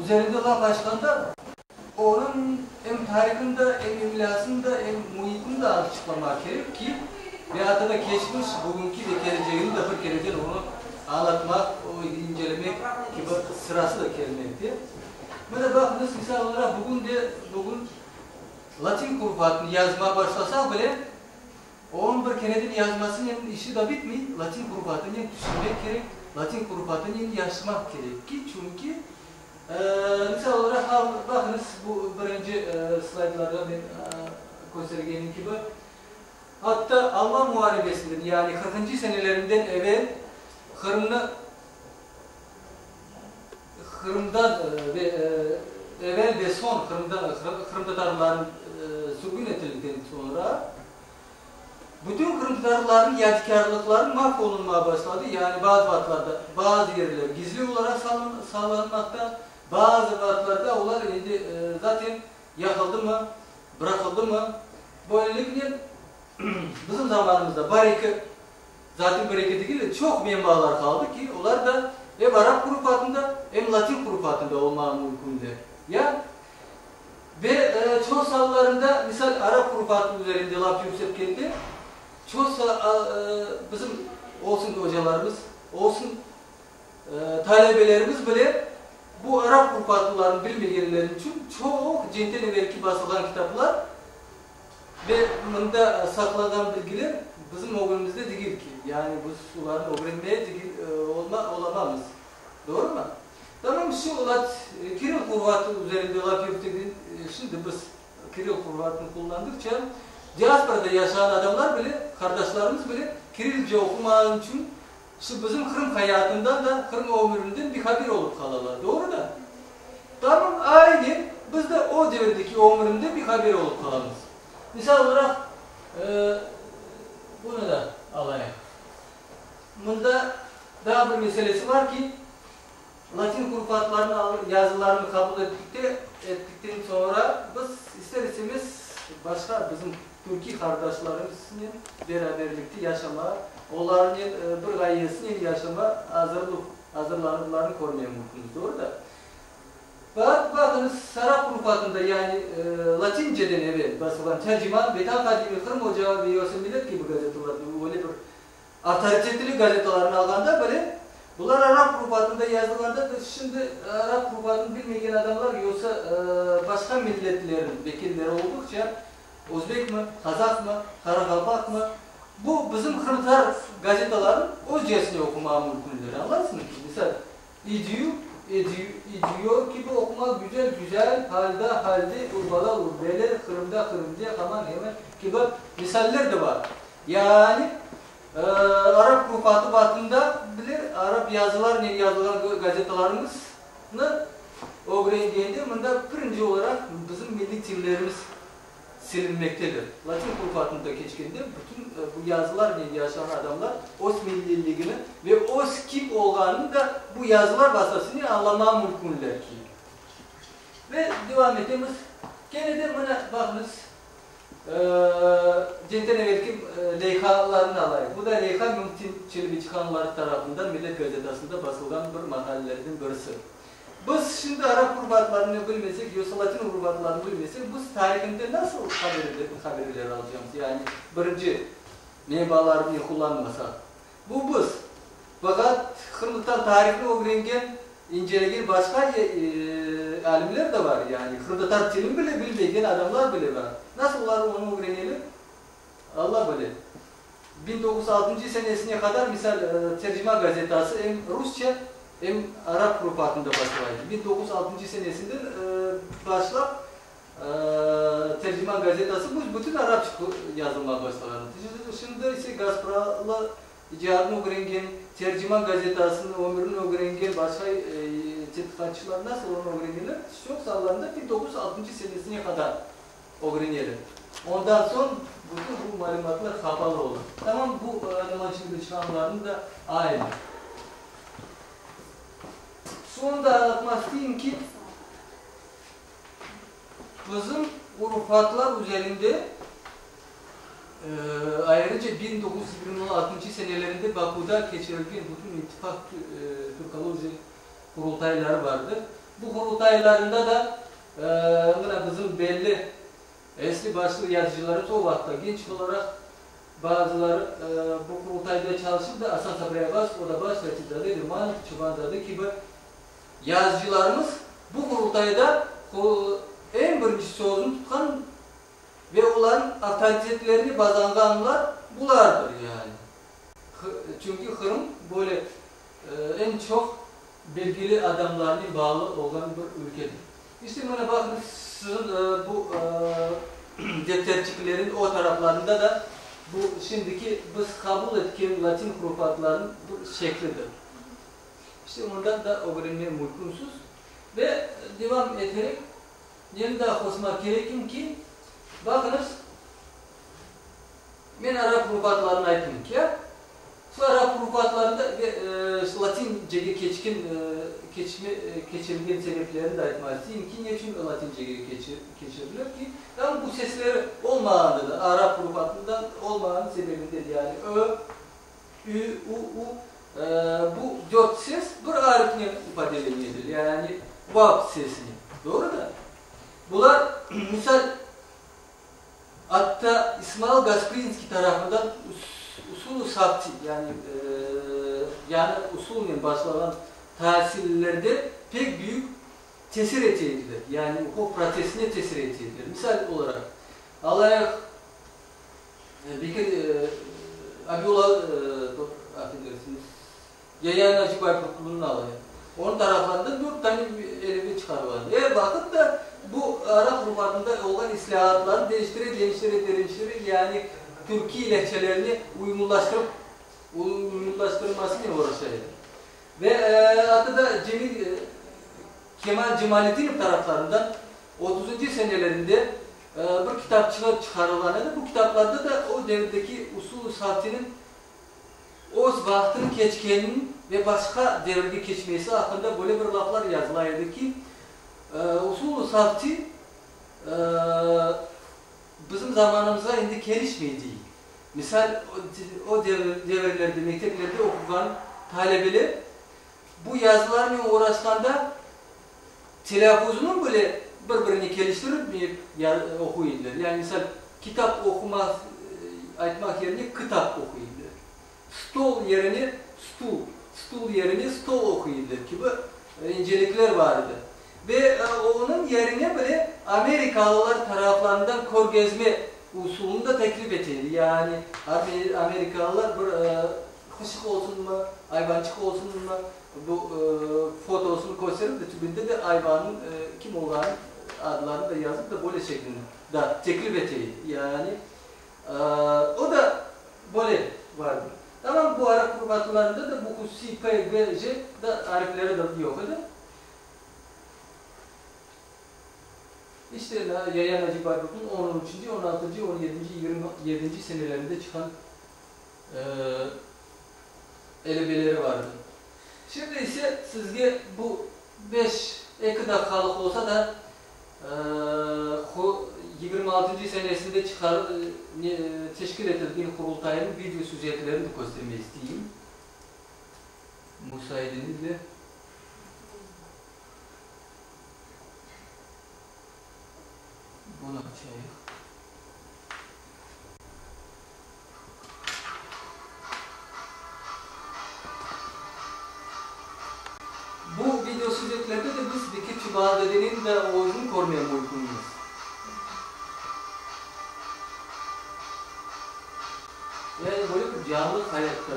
üzerinde olan başkanda onun hem tarihinde hem imlasında hem muhitinde açıklamak gerek ki veyahut da geçmiş, bugünkü ve geleceğini de bir kereden onu anlatmak, o incelemek gibi sırası da gelmekte. Böyle bakınız misal olarak bugün Latin kurfatını yazmaya başlasa bile onun bir kereden yazmasının işi de bitmiyor. Latin kurfatını düşünmek gerek, Latin kurfatını yaşamak gerek ki çünkü misal olarak bakınız bu birinci slaytlarda ben gösterdiğim gibi hatta Alman muharebesinden yani 40. senelerinden evvel Kırım'dan ve evvel ve son Kırım Tatarların sürgün edildikten sonra bütün Kırım Tatarların yadigarlıkları mahvolunmaya başladı. Yani bazı yerler gizli olarak sağlanmakta, bazı vaatlarda onlar zaten yakıldı mı, bırakıldı mı? Böylelikle bizim zamanımızda zaten bereketi değil, çok menbalar kaldı ki onlar da hem Arap kurufatında hem Latin kurufatında olmaya mümkündü. Ya ve çoğu sahalarında misal Arap kurufatı üzerinde laf yükseltildi. Çoğu bizim olsun hocalarımız, olsun talebelerimiz bile bu Arap kurufatlarını bilmeyenlerin için çok cinten evvelki basılan kitaplar ve bunda saklanan bilgiler bizim oğlumuzda değil ki. Yani bu suların öğrenmeye olamamız. Doğru mu? Tamam şu Kiril kurufatı üzerinde laf yürüttük. Şimdi biz Kiril kurufatını kullandıkça diasporada yaşayan adamlar bile, kardeşlerimiz bile Kirilce okumanın için şu bizim Kırım hayatından da Kırım ömründen bir haber olup kalırlar. Doğru da. Tamam aynı biz de o devirdeki ömründe bir haber olup kalırız. Misal olarak bunu da alayım. Bunda daha bir meselesi var ki Latin kurufatlarının yazılarını kabul ettikten sonra biz ister istemez başka bizim Türkiye kardeşlerimizin beraberlikte yaşama, onların bir gayesini yaşama hazırlanırlarını korumaya mümkünüz. Doğru da. Bakınız Arap kurufatında yani Latinceden evvel basılan tercüman Betan Kadimi Kırım Ocağı ve Yosun Millet gibi gazeteler, öyle bir otoritetli gazetelerini alganda böyle bunlar Arap kurufatında yazılarda şimdi Arap kurufatını bilmeyen adamlar yoksa başka milletlerin vekilleri oldukça Özbek mi, Kazak mı, Karakalpak mı bu bizim Kırımtar gazetelerin Özcesini okumaya mümkündür. Anlarsınız ki mesela ediyor ki bu okuma güzel halde urbala urbeler Kırım'da hemen gibi misaller de var. Yani Arap kurufatı batında bile Arap yazılan gazetelerimizni öğrendiğinde bunda birinci olarak bizim milli tillerimiz silinmektedir. Latin kurufatında geçtiğinde bütün bu yazılar yaşayan adamlar os milliliğini ve os kim olduğunu da bu yazılar vasıtasıyla anlamaya mümkünler ki. Ve devam ettiğimiz gene de buna bakınız cinten evvelki leyhalarını alayım. Bu da Leyha Mümtin Çelebiçkanlar tarafından Millet Gazetesi'nde basılan bir makalelerden birisi. Biz şimdi Arap kurufatlarını bilmesek, yoksa Latin kurufatlarını bilmesek, biz tarihinde nasıl haberler alacağız? Yani birinci mebalarını kullanmasak. Bu biz. Fakat Kırım'dan tarihini öğrengen, inceleyen başka alimler de var yani. Kırım'dan tilim bile bilmeyen adamlar bile var. Nasıl onu öğrenelim? Allah bilir. 1906. senesine kadar misal tercüme gazetesi hem Rusça hem Arap kurufatında başlaydı. 1906. senesinden başlayıp tercüman gazetesi bu bütün Arapça yazılmaya başladı. Şimdi ise Gazpralı icadını öğrengen, tercüman gazetesinin ömrünü öğrengen başka tetkikatçılar nasıl onu öğrenirler? Çok sağlarında 1906. senesine kadar öğrenelim. Ondan sonra bütün bu malumatlar kapalı olur. Tamam bu animasyon çıkanlarının da aynı. Sonunda anlatmak isteyeyim ki bizim urufatlar üzerinde ayrıca 1926 senelerinde Baku'da geçirilen bütün ittifak Türkoloji kurultayları vardı. Bu kurultaylarında da bizim belli esli başlı yazıcıları o vakta genç olarak bazıları bu kurultayda çalışıp da Hasan Sabri'ye baş, o da baş vekilleri, Manik Çıbandadı gibi yazıcılarımız bu kurultayda en birinci sözünü tutan ve onların avtoritetlerini bazanganlar bulardır yani. Çünkü Kırım böyle en çok bilgili adamlarının bağlı olan bir ülkedir. İşte buna bakın sizin bu defterçiklerin o taraflarında da bu şimdiki biz kabul ettiğimiz Latin hurufatların bu şeklidir. İşte ondan da öğrenmeye mümkünsüz ve devam ederek yeniden koşmak gerekim ki bakınız ben Arap hurufatlarını aytım ki ya şu Arap hurufatlarında Latincege geçirilgen sebeplerini de aytmalıyım ki niçin Latincege geçirilir ki yani bu sesleri olmağında da Arap hurufatından olmağının sebebindedir yani Ö, Ü, U, bu dört ses bir harfine ifadeleniyordur yani Vav sesini doğru da bunlar misal hatta İsmail Gasprinski tarafından usulü safti yani usulün başlanan tahsillerde pek büyük tesir etiydiler. Yani hukuk pratisine tesir etiydiler. Misal olarak Allah'a bir kere Abdullah affedersiniz Yayan Acı Bayburtlu'nun alayı. Onun taraflarında 4 tane elimi çıkarıyorlar. Eğer bakıp da bu Arap hurufatında olan islahatları değiştirir yani Türkiye lehçelerini uyumlulaştırmasını uğraşıyor. Ve hatta da Kemal Cemalettin taraflarından 30. senelerinde bir kitapçılar çıkarılanıydı. Bu kitaplarda da o devirdeki usul-u saftinin o vaktin geçkeninin ve başka devirde geçmesi hakkında böyle bir laflar yazılaydı ki usul-u safti bizim zamanımıza indi gelişmedi. Misal o devirlerde, mekteplerde okuyan talebeler bu yazılarla uğraşkanda telaffuzunun böyle birbirini geliştirip okuyurlar. Yani misal kitap okumak, aytmak yerine kitap okuyurlar. Stol yerine stul yerine stol okuyurlar gibi incelikler vardı. Ve onun yerine böyle Amerikalılar taraflarından kor gezme usulünü de teklif edildi. Yani Amerikalılar bir kışık olsun mu, hayvancık olsun mu, bu fotosunu koyarım da tübünde de hayvanın kim olan adlarını da yazıp da böyle şeklinde da teklif edildi. Yani o da böyle vardı. Tamam bu Arap kurbatlarında da bu hususi P ve J da harfleri de yoktu. İşte Yayan Hacı Bayburt'un 13. 16. 17. 27. senelerinde çıkan elebeleri vardı. Şimdi ise sizge bu 5 2 dakikalık olsa da 26. senesinde teşkil edildiği kurultayın video süjetlerini de göstermek isteyeyim. Müsaadenizle. Bunu açayım. Bu video süjetlerde de biz Bekir Çıbandade'nin de oyunu korumaya mümkünüz. Yani böyle bir canlı hayatta.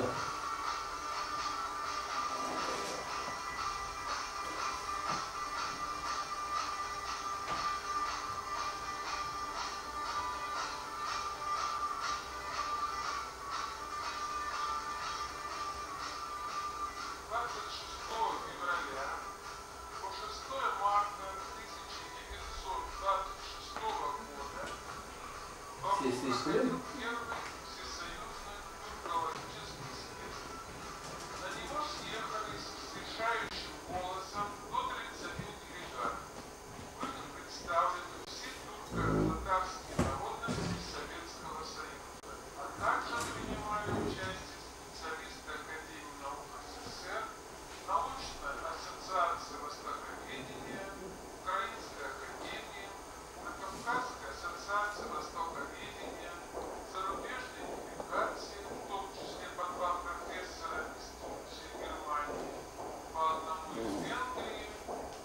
Sesleştirelim mi?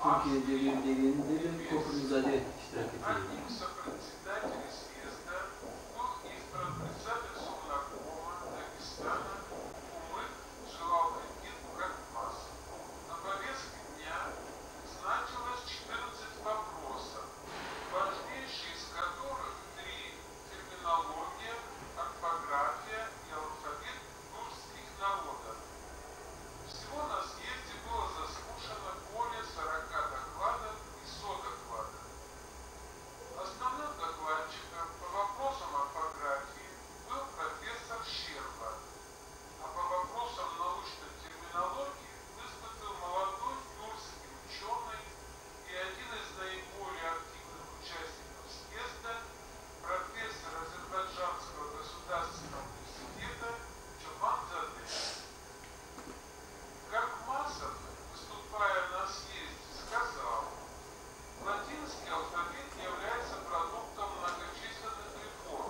Türkiye'de bir Kokuruzade iştirak ediyor.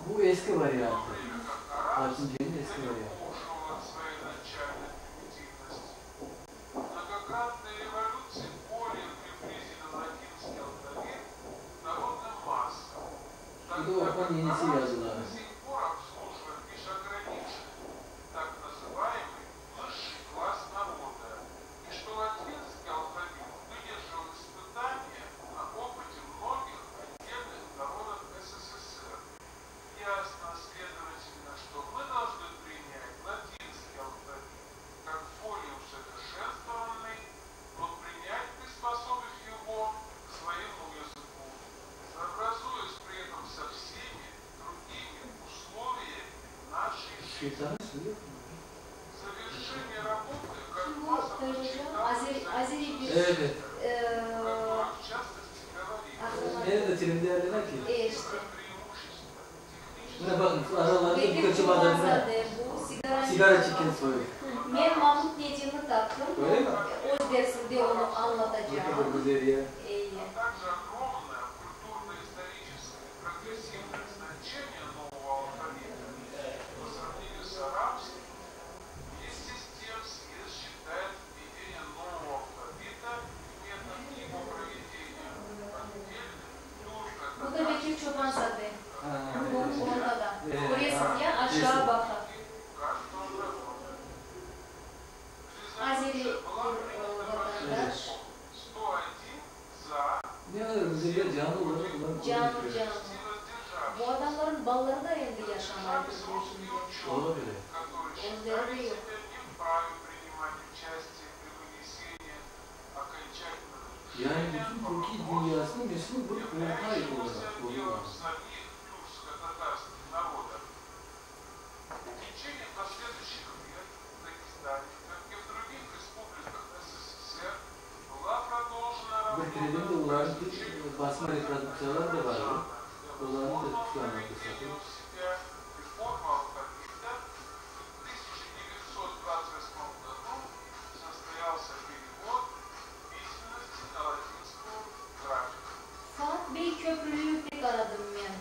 Bu eski varyantı. Latince'nin eski varyantı. Bu da Orhan yenisi yazıları. Evet. Nerede film değerlenen ki? İşte. Buna bakın aralarında birkaçı bağlarında sigara çekin soyuyor. Ben Mahmut Necim'i taktım. Öyle mi? O dersinde onu anlatacağım. Bu kadar güzel ya. İyi. Bu da Bekir Çobanzade. Onda da. Görüyorsunuz ya aşağı bakın. Azeri vatandaş. Ne kadar güzel ya, canlı olarak bunlar. Canlı. Bu adamların balları da evde yaşamayı biliyor şimdi. Olabilir. Özleri de yok. Yani bütün Türkiye dünyasında meşhur bir kurultay olarak oluyor. Türkiye'de de onların basma reprodüksiyonları da var. Onların da şu an satıyor. Fatih Bey Köprülü'yü pek aradım ben.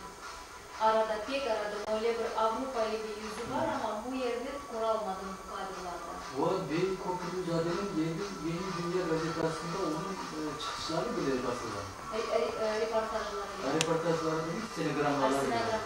Arada pek aradım. Öyle bir Avrupa'yı bir yüzü var ama bu yerde kuralmadım bu kadrolarda. O Bey Kokuruzada'nın yeni Dünya gazetesinde onun çıkışları bile basılan. Reportajları. Reportajları değil, telegramları. Telegramlar.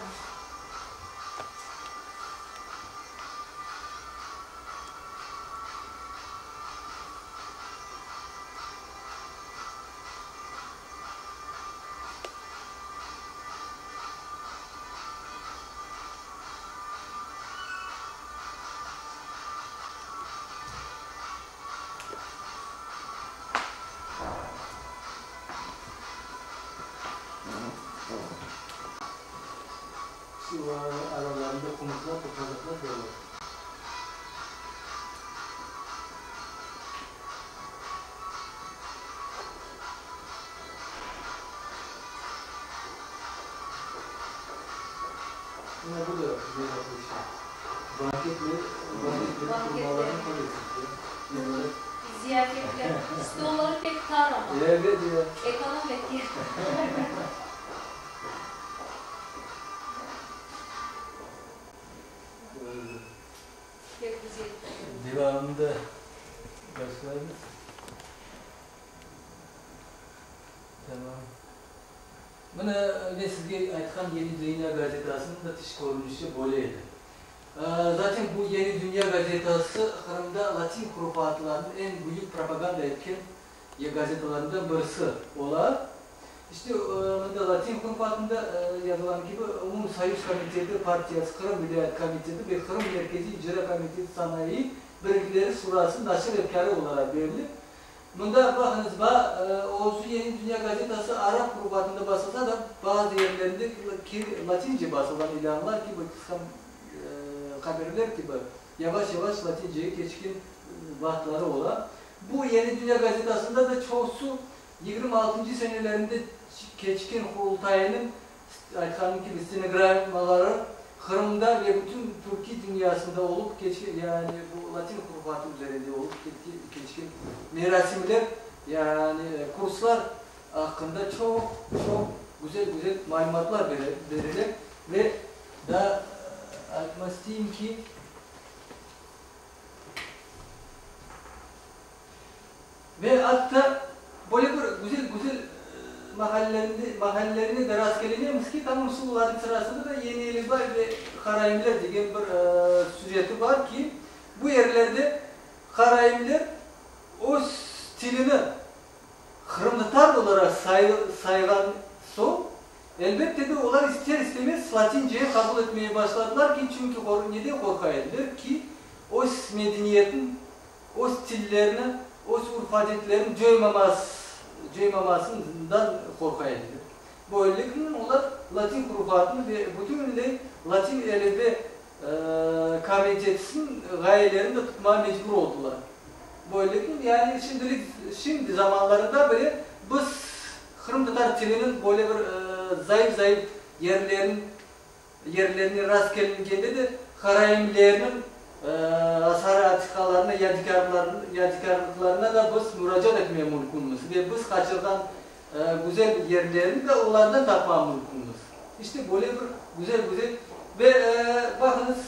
Şu aralarında komutlar, toparlıklar böyle. Yine bu da güzel yapmışlar. Banketle kurmaların kalıyorsun. Ziyafetler. Stolları pek tar ama. Evet ya. Ekonomik yer. Pek güzel. Devamında başlarız. Tamam. Bana ben sizge aytkan Yeni Dünya gazetasının da tiş korunuşu böyleydi. Zaten bu Yeni Dünya gazetası Kırım'da Latin kurufatlarının en büyük propaganda etken gazetelerinden birisi olan. İşte Latin kurufatında yazılan gibi Umum Sayış Komiteti Partiyası, Kırım Vilayet Komiteti ve Kırım Merkezi İcra Komiteti Sanayi Birlikleri Surası naşır efkarı olarak verilir. Bunda bakınız, o Yeni Dünya gazetesi Arap kurufatında basılsa da bazı yerlerinde Latince basılan ilanlar gibi, haberler gibi yavaş yavaş Latince'ye geçkin vaatları olan. Bu Yeni Dünya gazetesinde de çoğusu 26. senelerinde geçkin kurultayının aytkanım gibi stenogrammaları Kırım'da ve bütün Türkiye dünyasında olup geçkin, yani bu Latin kurufatı üzerinde olup geçkin merasimler, yani kurslar hakkında çok güzel malumatlar verilir ve da atmak isteyeyim ki ve hatta böyle bir güzel mahallelerine de rast geliniyoruz ki tam usulların sırasında da Yeni Elizbay ve Karayimler diye bir süjeti var ki bu yerlerde Karayimler o stilini Kırımlıtar olarak sayılan son elbette de onlar ister istemez Latince'ye kabul etmeye başladılar ki çünkü neden korkaydılar ki o medeniyetin, o stillerini, o urf adetlerin cöymamasından korkaydılar. Böylelikle onlar Latin kurufatını ve bütünüyle Latin elbe kabiliyetinin gayelerini de tutmaya mecbur oldular. Böylelikle yani şimdi zamanlarında böyle biz Kırım Tatar tilinin böyle bir zayıf yerlerine rast gelindiğinde de Karayimlerinin asar atikalarına, yadigarlarına da biz müracaat etmeye mümkünüz ve biz kaçırdan güzel yerlerini de onlardan tapmaya mümkünüz. İşte böyle bir güzel ve bakınız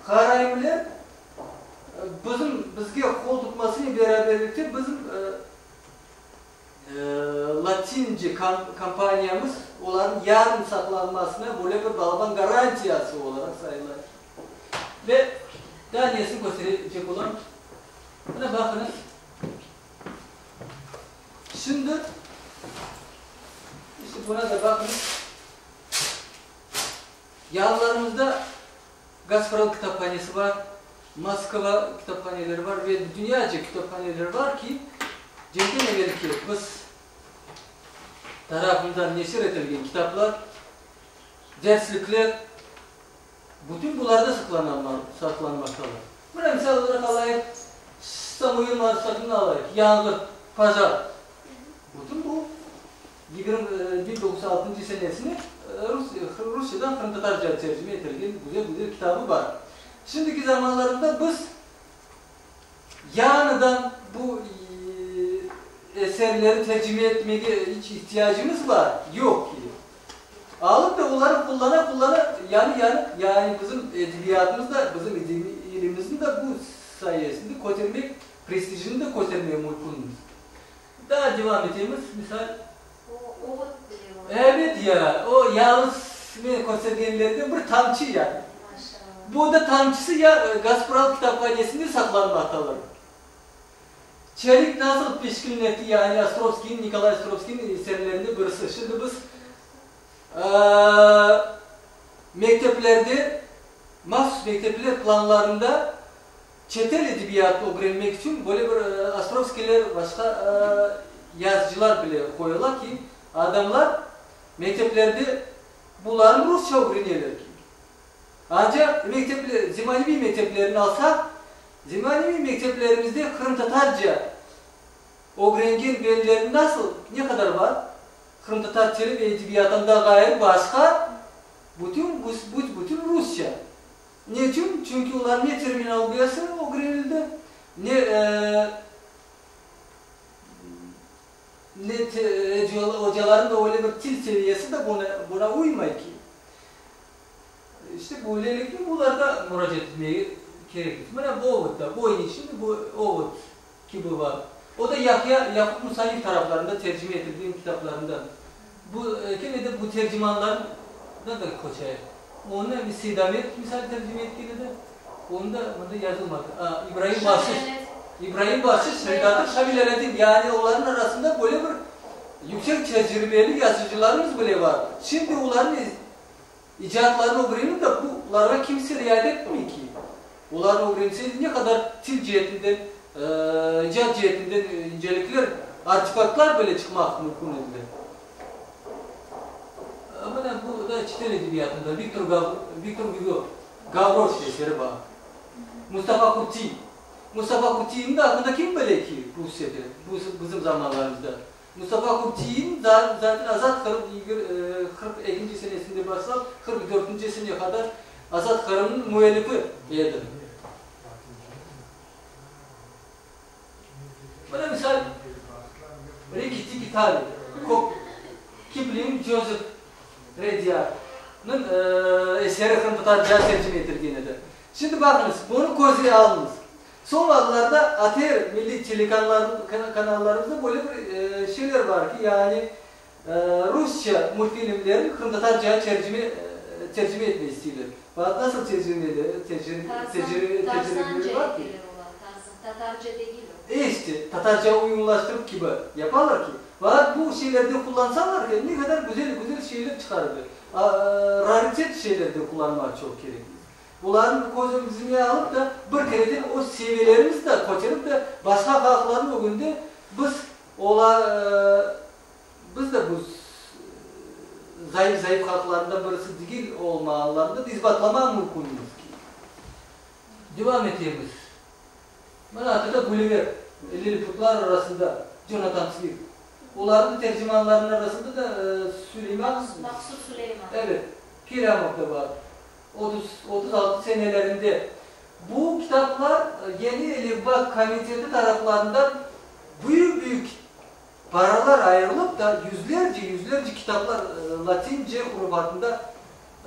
Karayimler bizge kol tutmasıyla beraberlikte bizim Latince kampanyamız olan yarın saklanmasına böyle bir balban garantiyası olarak sayılır. Ve daha nesini gösterecek olan buna bakınız. Şimdi işte buna da bakınız. Yanlarımızda Gazprom kitaphanesi var. Moskova kitaphaneleri var ve dünyaca kitaphaneleri var ki cidden evvelki biz tarafından neşir edilген kitaplar, derslikler bütün bunlarda saklanmaktalar. Buna misal olarak alayım, Samuel Marsak'ını alayım, Yangır, Pazar. Bütün bu 1996 senesini Rusya'dan Kırım Tatarca tercüme edilgen güzel kitabı var. Şimdiki zamanlarında biz yanıdan bu eserleri tercüme etmeye hiç ihtiyacımız var, yok ki. Alıp da onları kullana yani bizim edebiyatımızda, bizim ilimimizin de bu sayesinde kotermek, prestijini de kotermeye mümkünüz. Daha devam edeyimiz, misal. Evet ya, o yalnız göstergenlerden bir tamçı yani. Bu da tamçısı ya Gazprom kitaphanesinde saklanmaktalar. Çelik nasıl peşkil etti yani Nikolay Ostrovsky'nin eserlerinde birisi. Şimdi biz mekteplerde, mahsus mektepler planlarında çetel edebiyatı öğrenmek için böyle bir Ostrovsky'ler başka yazıcılar bile koyuyorlar ki adamlar mekteplerde bunların Rusça öğreniyorlar ki. Ancak Zimanevi mekteplerini alsak, Zimanevi mekteplerimizde Kırım Tatarca öğrengen belirleri nasıl, ne kadar var? Kırım Tatarca ve edebiyatında gayet başka, bütün Rusça. Niçin? Çünkü onlar ne terminolojisi öğrenildi, ne hocaların da öyle bir dil seviyesi de buna uymuyor ki. İşte böylelikle bunlarda müracaat etmeye gerekir. Bana bu ovutta, bu oyun içinde bu ovut gibi var. O da Yakup Musayif taraflarında tercüme edildiğim kitaplarından. Bu gene de bu tercümanların da koçaya. Onu bir Sidamet misal tercüme ettiğinde de onda yazılmadı. İbrahim Bahçış Sedat'ın Şamileledin, yani onların arasında böyle bir yüksek tecrübeli yazıcılarımız bile var. Şimdi onların icatlarını öğrenip de bunlara kimse riayet etmiyor ki. Onların öğrenseydi ne kadar til cihetinden, icat cihetinden incelikler, artefaktlar böyle çıkmak mümkün edilir. Ama bu da Çitel Edebiyatı'nda Victor Hugo, Gavroche eseri var. Mustafa Kuti. Mustafa Kuti'nin de hakkında kim böyle ki Rusya'da, bizim zamanlarımızda. Mustafa Kuti'nin zaten Azat Karım 42. senesinde başlayıp 44. seneye kadar Azat Karım'ın müellifi idi. Bana misal Rikiti Kitali, Kipling Joseph Rudyard'ın eseri Hırmıtarca tercüme edildiğidir. Şimdi bakınız, bunu kozaya alınız. Son vakitlerde ATR milli kanallarımızda böyle bir şeyler var ki, yani Rusça multfilmlerin Hırmıtarca'ya tercüme etmeyi istiyorlar. Fakat nasıl tercümeleri var ki? Tatarca değil o. İşte Tatarca uyumlaştırıp gibi yaparlar ki. Fakat bu şeylerde kullansalar ki ne kadar güzel şeyler çıkarır. Raritet şeylerde kullanmak çok gerekli. Bunların kozumuzu alıp da bir kereden o seviyelerimizi de koçarıp da başka halkların o günde biz de bu zayıf halklarından birisi değil olmalarında izbatlama mümkünüz ki. Devam ediyoruz. Bana atıda Gulliver, Lilliputlar arasında Jonathan Swift. Onların tercümanlarının arasında da Maksud Süleyman. Evet, Piramit'te var. 36 senelerinde. Bu kitaplar Yeni Elifba Komitesi taraflarından büyük paralar ayrılıp da yüzlerce kitaplar Latince hurufatında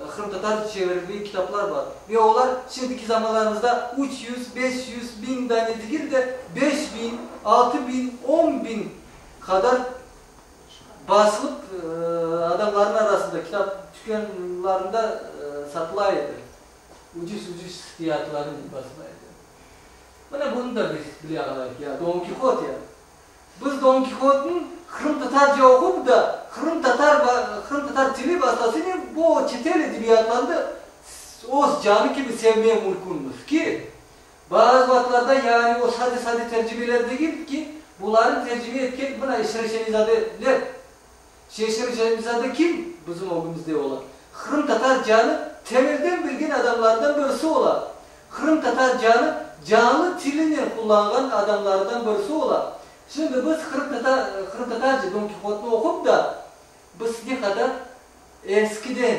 Hırmıtarca çevrildiği kitaplar var. Ve onlar şimdiki zamanlarımızda 300, 500, 1000 tane değil de 5000, 6000, 10.000 kadar basılıp adamların arasında kitap dükkanlarında satılaydı. Ucuz fiyatların basılaydı. Bana bunu da biz biliyorlar ya, Don Quixote ya. Biz Don Quixote'un Kırım Tatarca okup da Kırım Tatar dili vasıtasıyla bu Çitel edebiyatlarında o canı gibi sevmeye mümkünmüş ki bazı vakitlerde, yani o sade tercümeler değil ki bunların tercüme etken buna Şehşenizadeler. Şehşenizade kim? Bizim oğlumuzda olan. Kırım Tatarcanı temelden bilgin adamlardan birisi olan. Kırım Tatarcanı canlı tilini kullanan adamlardan birisi olan. Şimdi biz Kırım Tatarca Don Quixote'nu okup da biz ne kadar eskiden,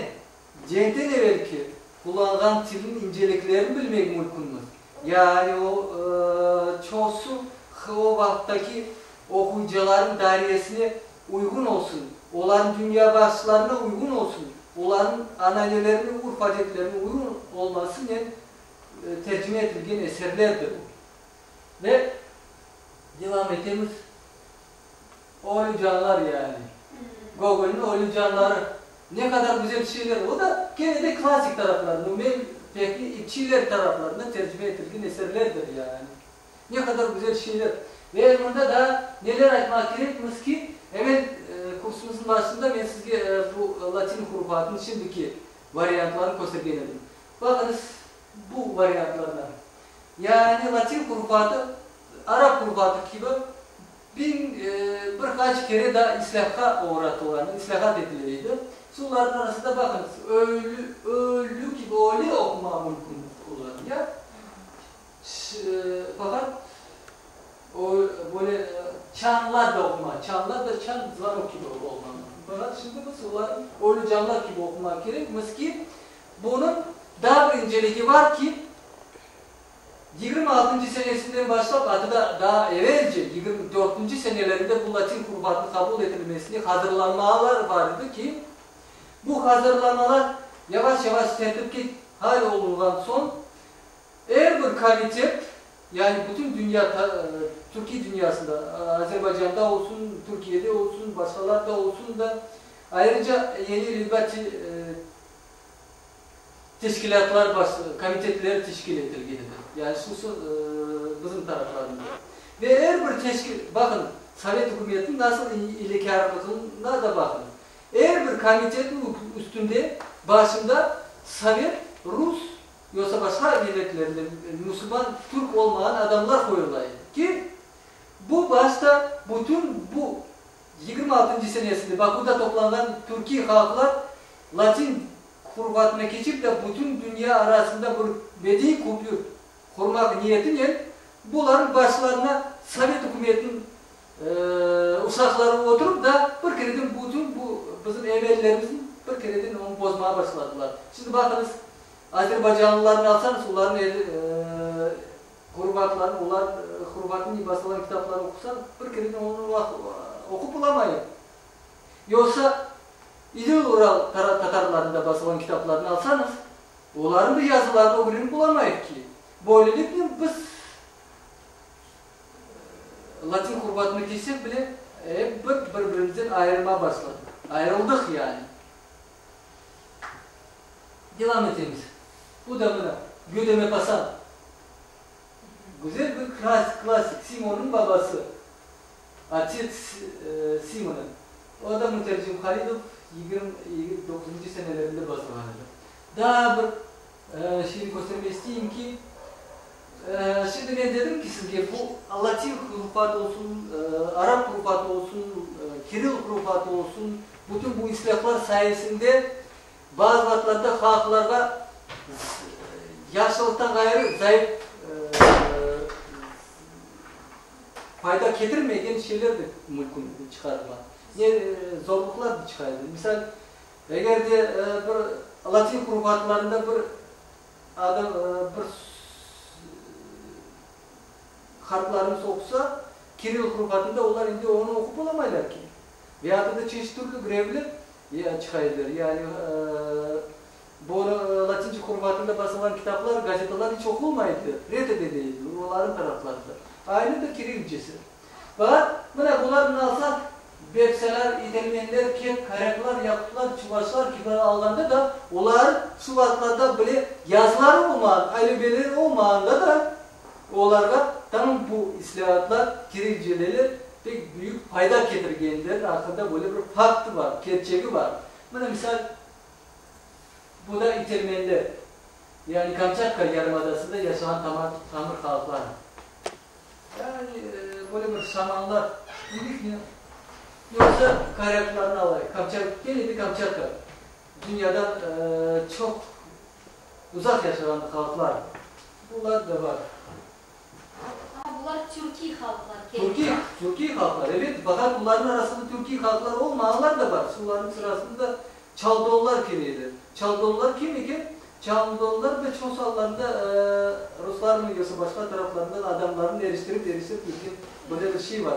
centten evvelki kullanan tilin inceliklerini bilmek mümkünmüş. Yani o çoğusu o vakitteki okuyucuların dairесine uygun olsun, onların dünya başlarına uygun olsun, onların ananelerine, urf adetlerine uygun olması tercüme edildiğin eserlerdir bu. Ve devam ettiğimiz Oğlu Canlar yani. Gogol'ün Oğlu Canları ne kadar güzel şeyler, o da gene de klasik taraflarında, peki içiler taraflarında tercüme edildiğin eserlerdir yani. Ne kadar güzel şeyler. Ve bunda da neler aytmak gerekmiz ki, hemen kursumuzun başında ben sizge bu Latin hurufatının şimdiki varyantlarını göstergenim. Bakınız bu varyantlardan. Yani Latin hurufatı, Arap hurufatı gibi birkaç kere daha islaha uğratılan, islahat ediliydi. Suların arasında bakınız, ölü gibi öyle okuma mümkün olan ya. Fakat o böyle çanlar da okuma, çanlar da çan zarok gibi olmalı. Fakat şimdi bu suların ölü canlar gibi okumak gerekmez ki bunun daha bir inceliği var ki 26. senesinden başlayıp hatta daha evvelce 24. senelerinde bu Latin hurufatının kabul edilmesini hazırlanmalar vardı ki bu hazırlanmalar yavaş yavaş tertipki hal olunan son eğer bir kalite, yani bütün Türkiye dünyasında, Azerbaycan'da olsun, Türkiye'de olsun, başkalarda olsun da ayrıca yeni ilbati teşkilatlar, komitetler teşkil edilgelidir. Yani şu bizim taraflarında. Ve eğer bir teşkil, bakın Sovyet hükümetinin nasıl ilikarlılığına da bakın. Eğer bir komitetin üstünde, başında Sovyet, Rus, yoksa başka milletlerinde Müslüman, Türk olmayan adamlar koyulaydı. Ki bu başta bütün bu 26. senesinde Baku'da toplanan Türkiye halklar Latin kurbatına geçip de bütün dünya arasında bir bedi kültür kurmak niyetiyle bunların başlarına Sovyet hükümetinin uşakları oturup da bir kereden bütün bu bizim emellerimizin bir kereden onu bozmaya başladılar. Şimdi bakınız Azerbaycanlılarını alsanız onların kurbatlarını, onlar kurbatın basılan kitaplarını okusan bir kereden onu okup bulamayın. Yoksa İdil Ural Tatarlarında basılan kitaplarını alsanız onların bir yazılarını o birini bulamayız ki. Böylelikle biz Latin kurbatını geçsek bile hep birbirimizden ayrılmaya başladık. Ayrıldık yani. Devam edeyimiz. Bu da buna. Gödeme Pasan. Güzel bir klasik. Simon'un babası. Atit Simon'un. O da mütercim Halidov 29. senelerinde basılandı. Daha bir şey göstermek isteyeyim ki şimdi ben dedim ki sizce bu Latin hurufatı olsun, Arap hurufatı olsun, Kiril hurufatı olsun, bütün bu islahlar sayesinde bazı vakitlarda halklarda yaşlılıktan gayrı zayıf fayda getirmeyen şeylerdir mülkün çıkarılan. Zorluklar da çıkardı. Misal eğer de bir Latin hurufatlarında bir adam bir harflarını okusa Kiril hurufatında onlar indi onu okup olamaylar ki. Veyahut da çeşitli türlü grevler çıkardılar. Yani bu Latince hurufatında basılan kitaplar, gazeteler hiç okulmaydı. Reddedildi onların taraflarında. Aynı da Kirilcesi. Fakat bunların alsak Bepseler, İtalyanlar, Kek, Karaklar, Yakutlar, Çuvaşlar gibi alanda da onlar şu vakitlerde böyle yazıları olmayan, alibeleri olmayanda da onlara tam bu islahatlar, Kirilceleri pek büyük fayda getirgenler. Arkada böyle bir faktı var, gerçeği var. Misal bu da İtalyanlar. Yani Kamçatka Yarımadası'nda yaşayan tamir halklar. Yani böyle bir şamanlar, büyük mü? Yoksa kaynaklarını alayım. Gene bir Kamçatka. Dünyadan çok uzak yaşayan halklar. Bunlar da var. Bunlar Türkiye halklar. Türkiye halklar. Evet. Fakat bunların arasında Türkiye halklar olmayanlar da var. Bunların sırasında Çaldollar kimiydi? Çaldollar kim iken? Çaldollar ve Çosallarında Rusların yoksa başka taraflarından adamların eriştirip böyle bir şey var.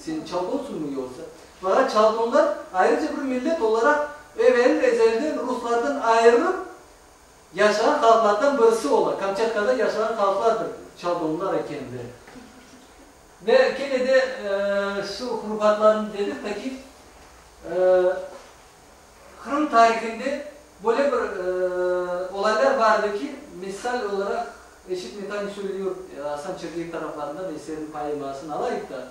Sen Çaldolsun mu yoksa? Fakat Çaldollar ayrıca bir millet olarak ezelden Ruslardan ayrılıp yaşayan halklardan birisi olan. Kamçatka'da yaşayan halklardır Çaldollar kendileri. Ve gene de şu hurufatlarını dedik de ki Kırım tarihinde böyle bir olaylar vardı ki misal olarak eşit metan söylüyor Hasan Çerkeyev taraflarında ve eserin paylaşmasını alayıp da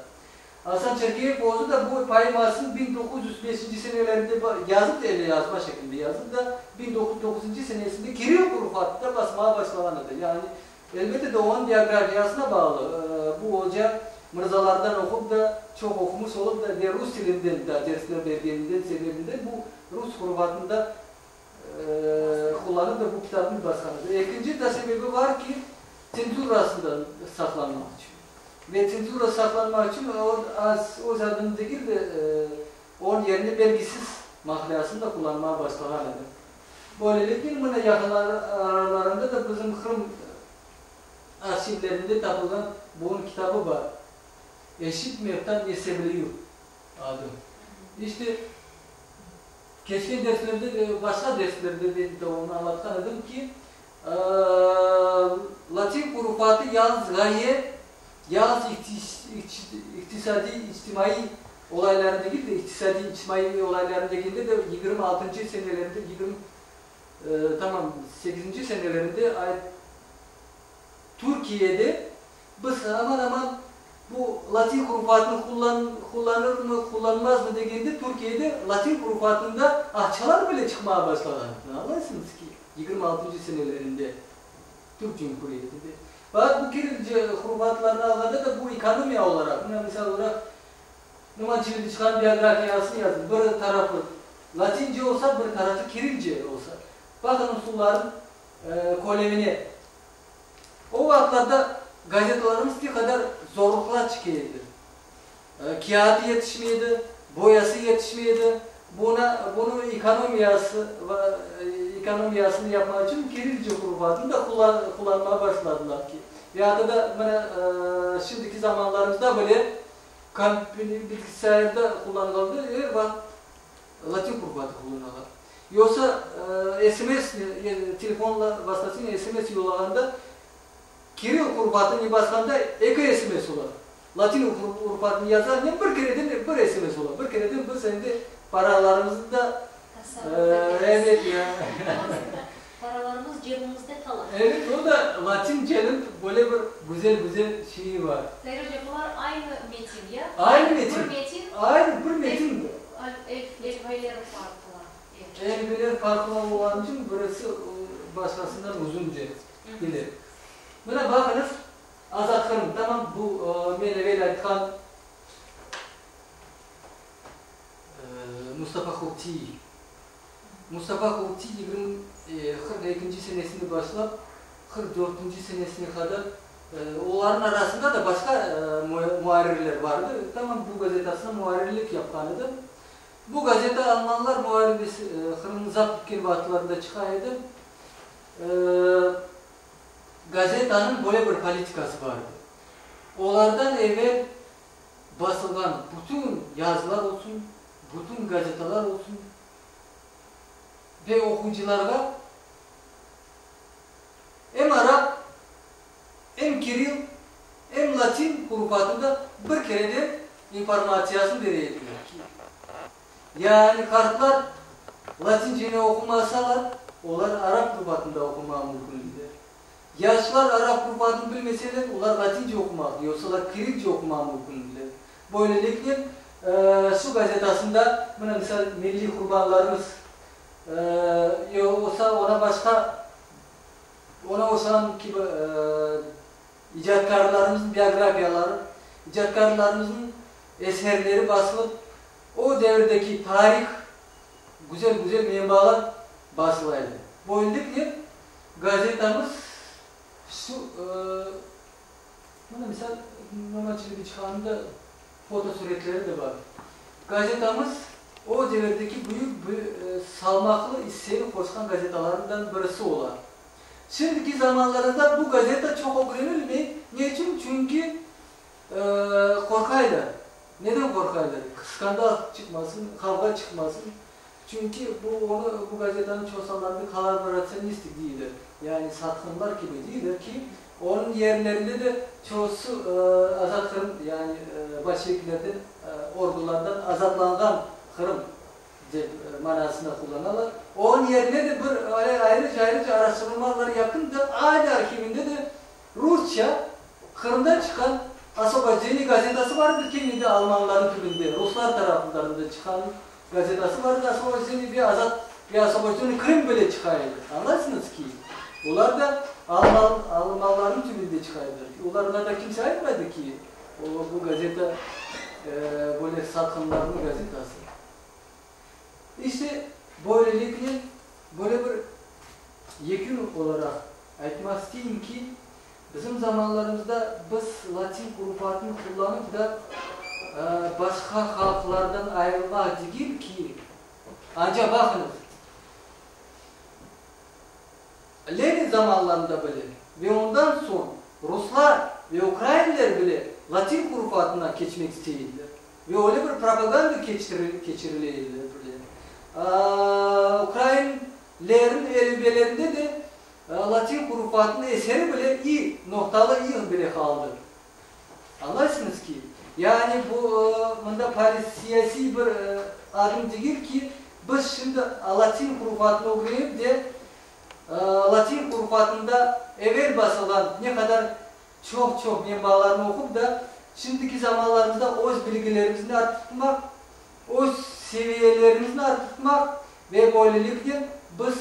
Hasan Çerkeyev oldu da bu paylaşmasını 1905. senelerinde yazıp da ele yazma şeklinde yazıp da 1909. senesinde Kiril hurufatında basmaya başlandı. Yani elbette de onun biyografiyasına bağlı. Bu hoca Mırzalardan okup da çok okumuş olup da Rus dilinden de dersler verdiğinden sebebinden bu Rus hurufatında kullanıp da bu kitabını baskanıdır. İkinci de sebebi var ki tenzurasından saklanmak için. Ve tenzura saklanmak için o zadını değil de onun yerini belgisiz mahlasında kullanmaya başlanır. Böylelikle buna yakın aralarında da bizim Kırım arşivlerinde tapılan bunun kitabı var. Eşit meftan yesebiliyor adım. İşte geçen derslerde, başka derslerde de onu anlatkandım ki Latin hurufatı yalnız gaye yalnız iktisadi, içtimai olaylarında değil de iktisadi, içtimai olaylarında değil de 26. senelerinde, 8. senelerinde Türkiye'de biz aman aman bu Latin hurufatını kullanır mı, kullanmaz mı dediğinde Türkiye'de Latin hurufatında ahçalar bile çıkmaya başladı. Anlarsınız ki 26. senelerinde Türk Cumhuriyeti'nde. Fakat bu Kirilce hurufatlarını aldığında da bu ekonomi olarak, misal olarak Numançı'da çıkan biyografiyasını yazın. Bir tarafı Latince olsa, bir tarafı Kirilce olsa. Bakın usulların kolevine. O vakitlerde gazetelerimiz ne kadar zorluklar çıkıyordu. Kağıdı yetişmeydi, boyası yetişmeydi. Bunu ekonomiyasını yapmak için Kirilce hurufatını da kullanmaya başladılar ki. Ya da şimdiki zamanlarımızda böyle bilgisayarda kullanıldığı yer var. Latin hurufatı kullanıyorlar. Yoksa SMS, telefonla vasıtasıyla SMS yollarında Kiril hurufatını basında eko SMS olur. Latin hurufatını yazarken bir kereden bir SMS olur. Bir kereden bu sende paralarımızda evet ya. Paralarımız cebimizde kalır. Evet, o da Latince'nin böyle bir güzel şeyi var. Sayın hocam, bunlar aynı metin ya. Aynı metin. Bir metin. Elbeleri farklı var. Elbeler farklı olan için burası başkasından uzunca gelir. Buna bakınız, Azat Kırım, tamam bu Melevel Aytkan Mustafa Hurti. Mustafa Hurti 42. senesini başlap 44. senesine kadar onların arasında da başka muharirler vardı. Tamam bu gazetesine muharirlik yapanıydı. Bu gazete Almanlar muharibesi Kırmızı Kirvatlarında çıkaydı. Gazetanın böyle bir politikası vardı. Onlardan evvel basılan bütün yazılar olsun, bütün gazeteler olsun ve okuyuculara hem Arap, hem Kiril, hem Latin hurufatında bir kere de informasyon verildiler. Yani kartlar Latince'ni okumasalar, onlar Arap hurufatında okumaya mümkündür. Yaşlar Arap hurufatını bilmeseler, onlar Latince okumak, yoksa Kirilce okumaya mümkündür. Böylelikle şu gazetesinde, mesela milli kurbanlarımız, yoksa ona başka, ona olsan gibi icatkarlarımızın biyografiyaları, icatkarlarımızın eserleri basılıp, o devredeki tarih, güzel menbalar basılaydı. Böylelikle gazetemiz şu, mesela Numançı'da çıkanında foto suretleri de var. Gazetemiz o devredeki büyük salmaklı isteği koşan gazetelerinden birisi olan. Şimdiki zamanlarında bu gazete çok okunulmuyor. Niçin? Çünkü korkaylar. Neden korkaylar? Skandal çıkmasın, kavga çıkmasın. Çünkü bu gazetenin çoğusanlarında kolaborasyonistik değildir. Yani satkınlar gibi değildir ki onun yerlerinde de çoğusu Azat Kırım, yani Başşekillerden, ordulardan azatlanan Kırım manasında kullanırlar. Onun yerine de bir ayrıca araştırmalar yapınca aynı arşivinde de Rusça, Kırım'dan çıkan Asobazeni gazetesi vardır ki de Almanların türünde, Ruslar tarafından da çıkan gazetesi vardır. Asobazeni bir Asobazeni Kırım bile çıkardı. Anlarsınız ki. Onlar da Almanların türünde çıkardı. Onlarına da kimse ayırmadı ki. Bu gazete böyle satkınların gazetesi. İşte böylelikle böyle bir yekün olarak aytmak isteyeyim ki bizim zamanlarımızda biz Latin hurufatını kullanıp da başka halklardan ayrılmak değil ki. Ancak bakınız, Lenin zamanlarında bile ve ondan sonra Ruslar ve Ukraynalılar bile Latin hurufatına geçmek isteyirler. Ve öyle bir propaganda geçirilirler. Ukraynalıların elbelerinde de Latin hurufatının eseri bile iyi, noktalı iyi bile kaldı. Anlarsınız ki. Yani bu bunda siyasi bir adım değil ki biz şimdi Latin hurufatını okuyup de Latin hurufatında evvel basılan ne kadar çok menbalarını okup da şimdiki zamanlarımızda öz bilgilerimizi arttırmak, öz seviyelerimizi arttırmak ve böylelikle biz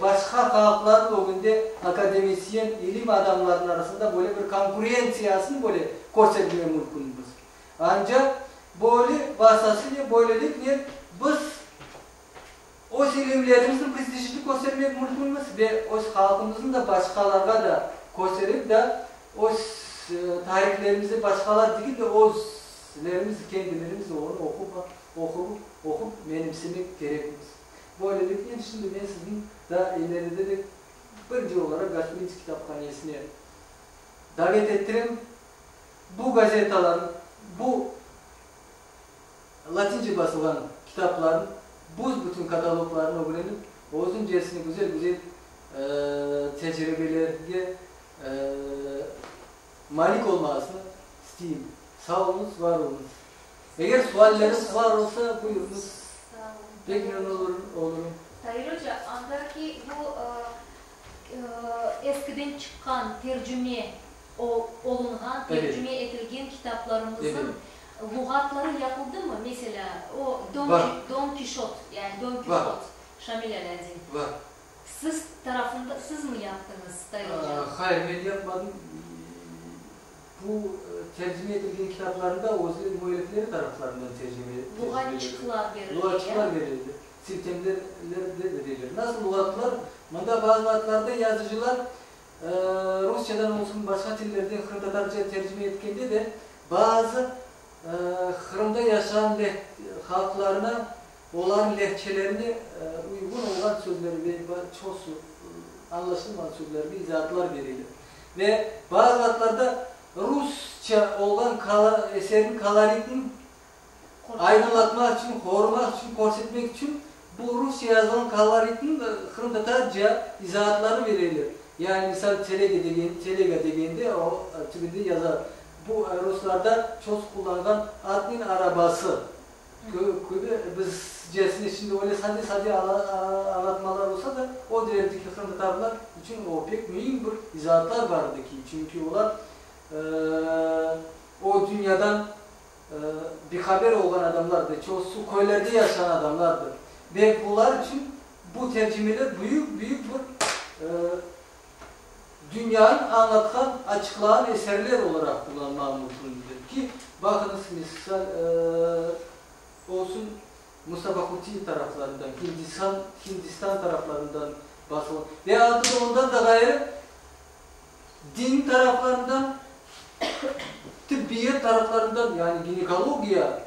başka halkların o günde akademisyen, ilim adamlarının arasında böyle bir konkurensiyasını böyle göstermeye mümkünüz. Ancak böyle vasıtasıyla böylelikle biz o ilimlerimizin prestijini göstermek mümkünüz ve o halkımızın da başkalarına da gösterip de o tarihlerimizi başkalar değil de özlerimizi kendilerimiz onu okup benimsemek gerekmez. Böylelikle şimdi ben sizin daha ileride de birinci olarak Gazetemiz Kitaphanesi'ne davet ettireyim. Bu gazetelerin, bu Latince basılan kitapların bütün kataloglarını öğrenip onun içerisinde güzel tecrübelerine malik olmasını isteyeyim. Sağ olunuz, var olunuz. Eğer sualleriniz var olsa buyurunuz. Pek memnun olurum. Tahir Hoca, andaki bu eskiden çıkan tercüme olunan, tercüme edilgen kitaplarımızın lügatları yapıldı mı? Mesela o Don Kişot, yani Don Kişot, Şamil Aladin. Var. Siz mi yaptınız Tahir Hoca? Hayır, ben yapmadım. Bu tercüme edilgen kitaplarında Oğuz'un müellifleri taraflarından tercüme edildi. Lügatçıklar verildi. Lügatçıklar verildi. Siltemler de verilir. Nasıl lügatlar? Bunda bazı lügatlarda yazıcılar Rusçadan olsun başka dillerden Kırım Tatarca tercüme etkende de bazı Kırım'da yaşayan halklarına olan lehçelerini uygun olan sözleri ve çoğusu anlaşılmayan sözleri ve izahatlar verilir. Ve bazı lügatlarda Rusça olan eserin kaloritini aydınlatmak için, korumak için, korsetmek için bu Rusça yazılan kaloritinin Kırım Tatarca izahatları verilir. Yani misal telega dediğinde o türünde yazar. Bu Ruslarda çok kullanılan admin arabası. Bizcesinde şimdi öyle sadece anlatmalar olsa da o dönemdeki Kırım Tatarlar için o pek mühim bir izahatlar vardı ki. Çünkü onlar o dünyadan bir haber olan adamlardı. Çoğusu köylerde yaşayan adamlardı. Ve bunlar için bu tercümeler büyük bir dünyanın anlatan, açıklayan eserler olarak kullanmaya mümkündür. Ki bakınız misal olsun Mustafa Kuti taraflarından, Hindistan taraflarından basılan ve adı ondan da gayrı din taraflarından, tıbbiyet taraflarından yani ginekologiya,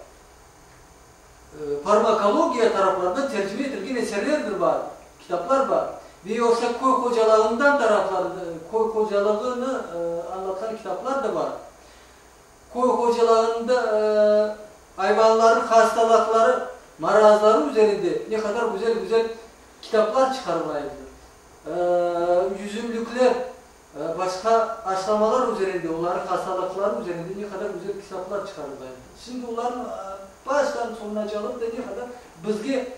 farmakologiya taraflarından tercüme edilgen eserlerdir var, kitaplar var. Ve yoksa koy kocalığından taraflarında, koy kocalığını anlatan kitaplar da var. Koy kocalığında hayvanların hastalıkları, marazları üzerinde ne kadar güzel kitaplar çıkarılaydı. Yüzümlükler, başka aşlamalar üzerinde, onların hastalıkları üzerinde ne kadar güzel kitaplar çıkarılaydı. Şimdi onların baştan sonuna çalıp da ne kadar bizge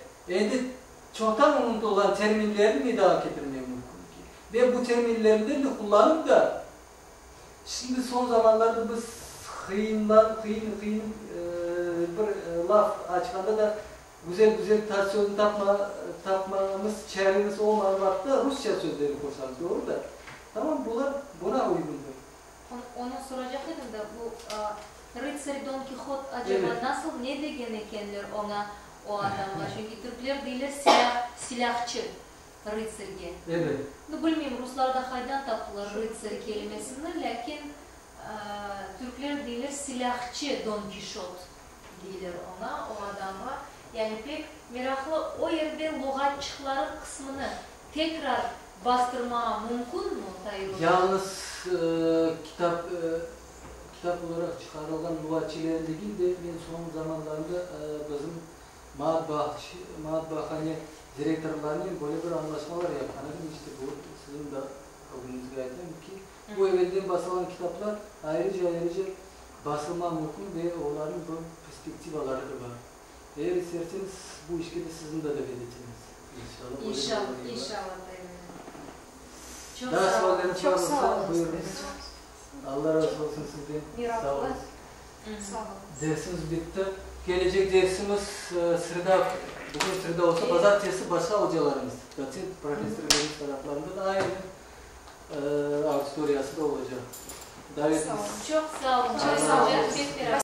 çoktan unuttu olan terminlerini idrak getirmeye mümkün ki. Ve bu terminlerden de kullanıp da şimdi son zamanlarda biz kıyın bir laf açıkanda da güzel tasyonu tapmamız, çevremiz olmayan vakti Rusça sözleri koşarız, doğru da. Tamam, bunlar buna uygundur. Onu soracaktım da bu Rıtsari Don Kişot acaba nasıl, ne degen ekenler ona, o adamlar? Çünkü Türkler deyler silahçı Rıtsari'ge. Evet. Bilmiyorum Ruslarda haydan taptılar Rıtsari kelimesini, lakin Türkler deyler silahçı Don Kişot deyler ona, o adama. Yani pek meraklı o yerde lügatçıkların kısmını tekrar bastırma mümkün mü Tahir Hoca? Yalnız kitap olarak çıkarılan lügatçilerin değil de ben son zamanlarda bizim matbaahane direktörlerinin böyle bir anlaşmalar yapmanın işte bu sizin de kabulünüz gayet ki bu evvelden basılan kitaplar ayrıca basılma mümkün ve onların bu perspektivaları da var. Eğer isterseniz bu işe de sizin de davet edeceğiz. İnşallah. İnşallah. Çok Daha sağ olun. sorularınız Çok varsa sağ olun. buyurunuz. Allah razı olsun sizden. Sağ olun. Sağ olun. Dersimiz bitti. Gelecek dersimiz sırada, bugün sırada olsa pazartesi başka hocalarımız, doçent profesörlerimiz taraflarında da aynı auditoriyası da olacak. Davetiniz. Sağ olun. Çok sağ olun. Çok sağ olun. Hep beraber.